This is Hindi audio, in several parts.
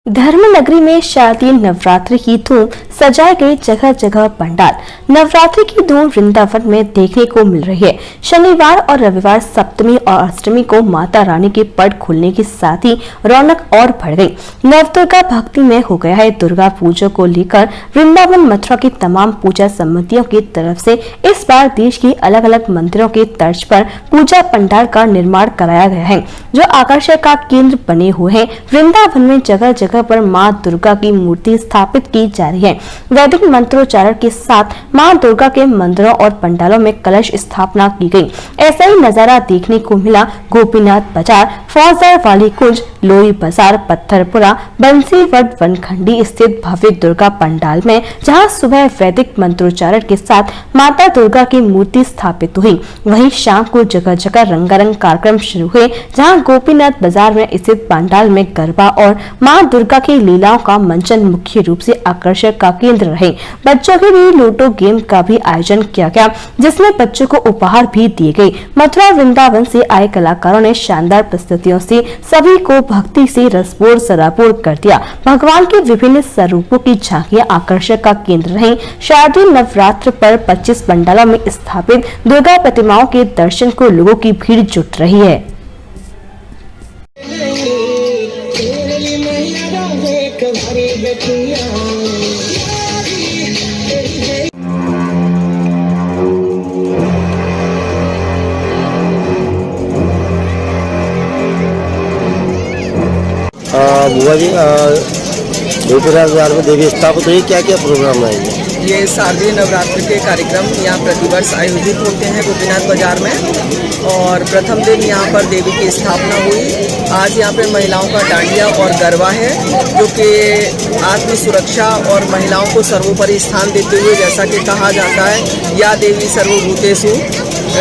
धर्म नगरी में शारदीय नवरात्रि की धूम, सजाए गए जगह जगह पंडाल। नवरात्रि की धूम वृंदावन में देखने को मिल रही है। शनिवार और रविवार सप्तमी और अष्टमी को माता रानी के पट खुलने के साथ ही रौनक और बढ़ गई। नवदुर्गा भक्ति में हो गया है। दुर्गा पूजा को लेकर वृंदावन मथुरा की तमाम पूजा समितियों की तरफ से इस बार देश के अलग अलग मंदिरों के तर्ज पर पूजा पंडाल का निर्माण कराया गया है, जो आकर्षण का केंद्र बने हुए हैं। वृंदावन में जगह जगह पर मां दुर्गा की मूर्ति स्थापित की जा रही है। वैदिक मंत्रोच्चारण के साथ मां दुर्गा के मंदिरों और पंडालों में कलश स्थापना की गई। ऐसा ही नजारा देखने को मिला गोपीनाथ बाजार, फौजदार वाली कुंज, लोई बाजार, पत्थरपुरा, बंसीवट वनखंडी स्थित भव्य दुर्गा पंडाल में, जहां सुबह वैदिक मंत्रोच्चारण के साथ माता दुर्गा की मूर्ति स्थापित हुई। वहीं शाम को जगह जगह रंगारंग कार्यक्रम शुरू हुए, जहां गोपीनाथ बाजार में स्थित पंडाल में गरबा और मां दुर्गा की लीलाओं का मंचन मुख्य रूप से आकर्षण का केंद्र रहे। बच्चों के लिए लूडो गेम का भी आयोजन किया गया, जिसमें बच्चों को उपहार भी दिए गए। मथुरा वृंदावन से आए कलाकारों ने शानदार प्रस्तुतियों से सभी को भक्ति से रसभोर सराबोर कर दिया। भगवान के विभिन्न स्वरूपों की झांकियां आकर्षण का केंद्र रही। शारदीय नवरात्र पर 25 पंडालों में स्थापित दुर्गा प्रतिमाओं के दर्शन को लोगों की भीड़ जुट रही है। बुआ जी, गोपीनाथ बाजार में देवी स्थापित हुई, क्या क्या प्रोग्राम है? ये शारदीय नवरात्र के कार्यक्रम यहाँ प्रतिवर्ष आयोजित होते हैं गोपीनाथ बाजार में, और प्रथम दिन यहाँ पर देवी की स्थापना हुई। आज यहाँ पे महिलाओं का डांडिया और गरबा है, जो कि आत्म सुरक्षा और महिलाओं को सर्वोपरि स्थान देते हुए, जैसा कि कहा जाता है या देवी सर्वभूतेषु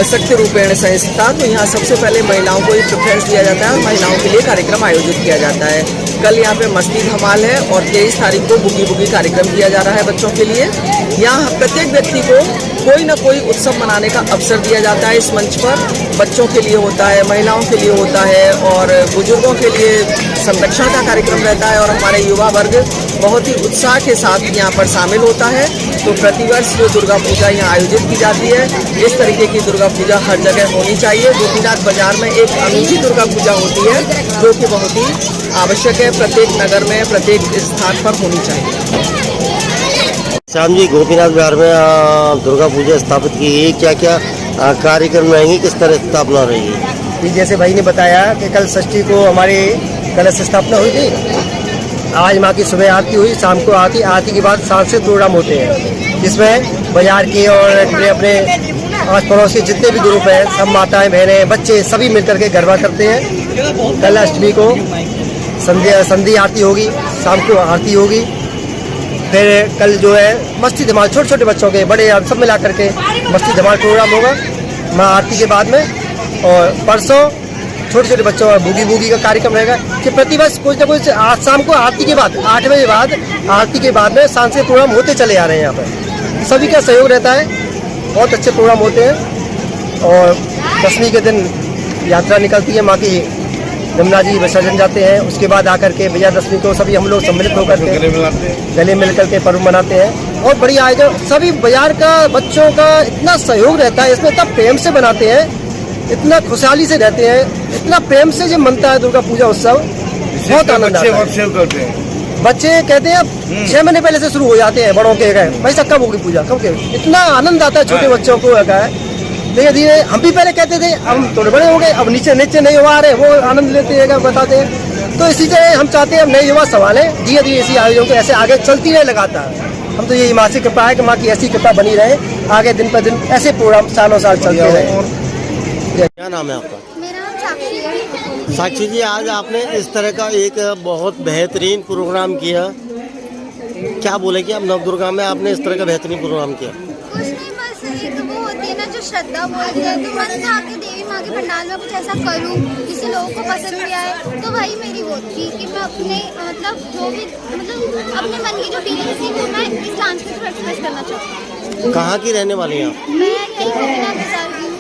शक्ति रूपेण संस्थिता, तो यहाँ सबसे पहले महिलाओं को ही प्रेफरेंस दिया जाता है और महिलाओं के लिए कार्यक्रम आयोजित किया जाता है। कल यहाँ पे मस्ती धमाल है और 23 तारीख को बुगी बुगी कार्यक्रम किया जा रहा है बच्चों के लिए। यहाँ प्रत्येक व्यक्ति को कोई न कोई उत्सव मनाने का अवसर दिया जाता है। इस मंच पर बच्चों के लिए होता है, महिलाओं के लिए होता है और बुजुर्गों के लिए संरक्षण का कार्यक्रम रहता है, और हमारे युवा वर्ग बहुत ही उत्साह के साथ यहाँ पर शामिल होता है। तो प्रतिवर्ष जो दुर्गा पूजा यहाँ आयोजित की जाती है, इस तरीके की दुर्गा पूजा हर जगह होनी चाहिए। गोपीनाथ बाजार में एक अनूठी दुर्गा पूजा होती है, जो कि बहुत ही आवश्यक है। प्रत्येक नगर में, प्रत्येक स्थान पर होनी चाहिए। श्याम जी, गोपीनाथ बाजार में दुर्गा पूजा स्थापित की गई, क्या क्या कार्यक्रम रहेंगे, किस तरह स्थापना रहेगी? जैसे भाई ने बताया कि कल षष्ठी को हमारी कलश स्थापना हुई थी। आज माँ की सुबह आरती हुई, शाम को आरती के बाद सांस्कृतिक प्रोग्राम होते हैं, जिसमें बाजार के और अपने आस पड़ोस के जितने भी ग्रुप हैं, सब माताएं, बहनें, बच्चे सभी मिलकर के गरबा करते हैं। कल अष्टमी को संध्या आरती होगी, शाम को आरती होगी। फिर कल जो है मस्ती धमाल, छोटे छोटे बच्चों के, बड़े सब मिला करके मस्ती धमाल प्रोग्राम होगा माँ आरती के बाद में। और परसों छोटे छोटे बच्चों का बूगी बूगी का कार्यक्रम रहेगा, कि प्रतिवर्ष कुछ न कुछ आज शाम को आरती के बाद 8 बजे बाद आरती के बाद में सांस्कृतिक प्रोग्राम होते चले आ रहे हैं। यहाँ पर सभी का सहयोग रहता है, बहुत अच्छे प्रोग्राम होते हैं। और दशमी के दिन यात्रा निकलती है, माँ की यमुना जी विसर्जन जाते हैं। उसके बाद आकर के विजयादशमी को सभी हम लोग सम्मिलित होकर के गले मिलकर के पर्व मनाते हैं। और बड़ी आयोजन, सभी बाजार का बच्चों का इतना सहयोग रहता है, इसमें इतना प्रेम से बनाते हैं, इतना खुशहाली से रहते हैं, इतना प्रेम से जब मनता है दुर्गा पूजा उत्सव, बहुत आनंद आता है। बच्चे कहते हैं अब 6 महीने पहले से शुरू हो जाते हैं, बड़ों के गए भाई साहब कब होगी पूजा, कब, इतना आनंद आता है छोटे बच्चों को। धीरे धीरे हम भी पहले कहते थे, अब हम थोड़े बड़े हो गए, अब नीचे नहीं हुआ रहे, वो आनंद लेते हैं, बताते हैं। तो इसी तरह हम चाहते हैं अब नए युवा संभालें, धीरे धीरे इसी आयोजन को ऐसे आगे चलती रहे लगातार। हम तो यही माँ से कृपा है कि माँ की ऐसी कृपा बनी रहे, आगे दिन पर दिन ऐसे प्रोग्राम सालों साल चलते रहे। क्या नाम है आपका? मेरा नाम साक्षी है। साक्षी जी, आज आपने इस तरह का एक बहुत बेहतरीन प्रोग्राम किया, क्या बोले कि आप नवदुर्गा में आपने इस तरह का बेहतरीन प्रोग्राम किया? कुछ नहीं, बस एक वो होती है ना जो श्रद्धा बोलती है, तो मन था कि देवी माँ के पंडाल में कुछ ऐसा करूँ जिससे लोगों को पसंद भी आए। तो वही मेरी वो थी कि मैं अपने जो भी अपने मन की जो फीलिंग थी वो मैं इस डांस के थ्रू एक्सप्रेस करना चाहती हूँ। कहाँ की रहने वाली हैं आप? मैं यही गोपीनाथ बाजार की।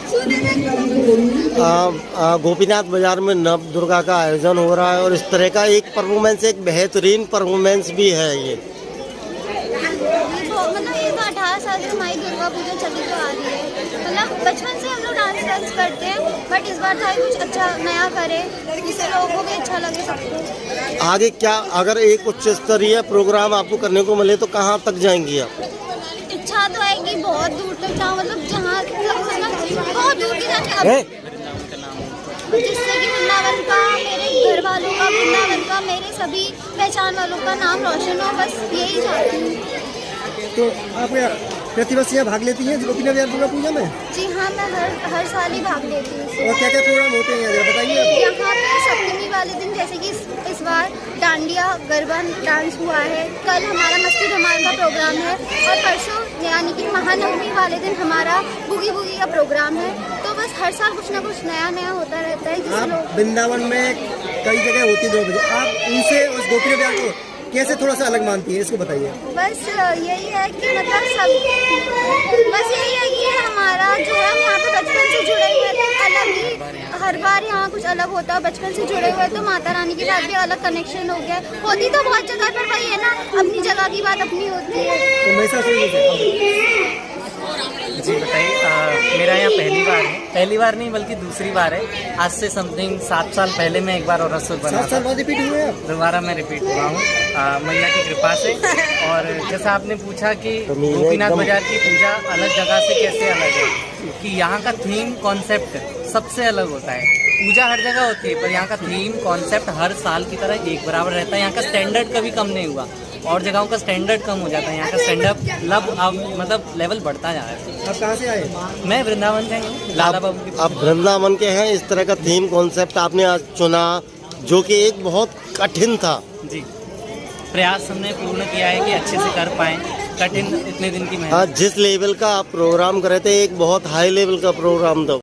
गोपीनाथ बाजार में नव दुर्गा का आयोजन हो रहा है और इस तरह का एक परफॉर्मेंस, एक बेहतरीन परफॉर्मेंस भी है ये। मतलब ये तो 18 साल से हमारी दुर्गा पूजा चली तो आ रही है। मतलब बचपन से हम लोग डांस करते हैं, बट इस बार था कुछ अच्छा नया करे जिससे लोगों को भी अच्छा लगे सबको। आगे क्या, अगर एक उच्च स्तरीय प्रोग्राम आपको करने को मिले तो कहाँ तक जाएंगी आप? इच्छा तो है कि बहुत दूर तक जाऊँ, मतलब जहाँ मतलब बहुत दूर की जाके, जिससे कि वृंदावन का, मेरे घर वालों का, वृंदावन का, मेरे सभी पहचान वालों का नाम रोशन हो, बस यही चाहती हूँ। तो आप प्रतिवर्ष यहाँ भाग लेती हैं गोपीनाथ बाजार दुर्गा पूजा में? जी हाँ, मैं हर साल ही भाग लेती हूँ। और क्या क्या प्रोग्राम होते हैं जरा बताइए। यहाँ पे सप्तमी वाले दिन जैसे कि इस बार डांडिया गरबा डांस हुआ है, कल हमारा मस्ती धमाल का प्रोग्राम है और परसों यानी कि महानवमी वाले दिन हमारा बूगी बूगी का प्रोग्राम है। तो बस हर साल कुछ ना कुछ नया नया होता रहता है। जिससे लोग, वृंदावन में कई जगह होती है 2 बजे, आप उनसे उस गोपीनाथ बाजार को कैसे थोड़ा सा अलग मानती है, इसको बताइए। बस यही है कि मतलब बस यही है कि हमारा जो हम यहाँ पे बचपन से जुड़े हुए थे, अलग ही हर बार यहाँ कुछ अलग होता है। बचपन से जुड़े हुए तो माता रानी के साथ भी अलग कनेक्शन हो गया। होती तो बहुत जगह पर वही है ना, अपनी जगह की बात अपनी होती है। तो मैं जी बताइए। मेरा यहाँ पहली बार नहीं बल्कि दूसरी बार है। आज से समथिंग 7 साल पहले मैं एक बार और रसूल बना 7 साल बाद रिपीट हुए आप? दोबारा मैं रिपीट हुआ हूँ मैया की कृपा से। और जैसा आपने पूछा कि गोपीनाथ बाजार की पूजा अलग जगह से कैसे अलग है, कि यहाँ का थीम कॉन्सेप्ट सबसे अलग होता है। पूजा हर जगह होती है पर यहाँ का थीम कॉन्सेप्ट हर साल की तरह एक बराबर रहता है। यहाँ का स्टैंडर्ड कभी कम नहीं हुआ और जगहों का स्टैंडर्ड कम हो जाता है। यहाँ का स्टैंडर्ड अब मतलब लेवल बढ़ता जा रहा है। आप कहाँ से आए? मैं वृंदावन से हूँ, लाला बाबू की। आप वृंदावन के हैं, इस तरह का थीम कॉन्सेप्ट आपने आज चुना जो कि एक बहुत कठिन था। जी, प्रयास हमने पूर्ण किया है कि अच्छे से कर पाएँ। कठिन इतने दिन की मेहनत। जिस लेवल का आप प्रोग्राम कर रहे थे, एक बहुत हाई लेवल का प्रोग्राम था।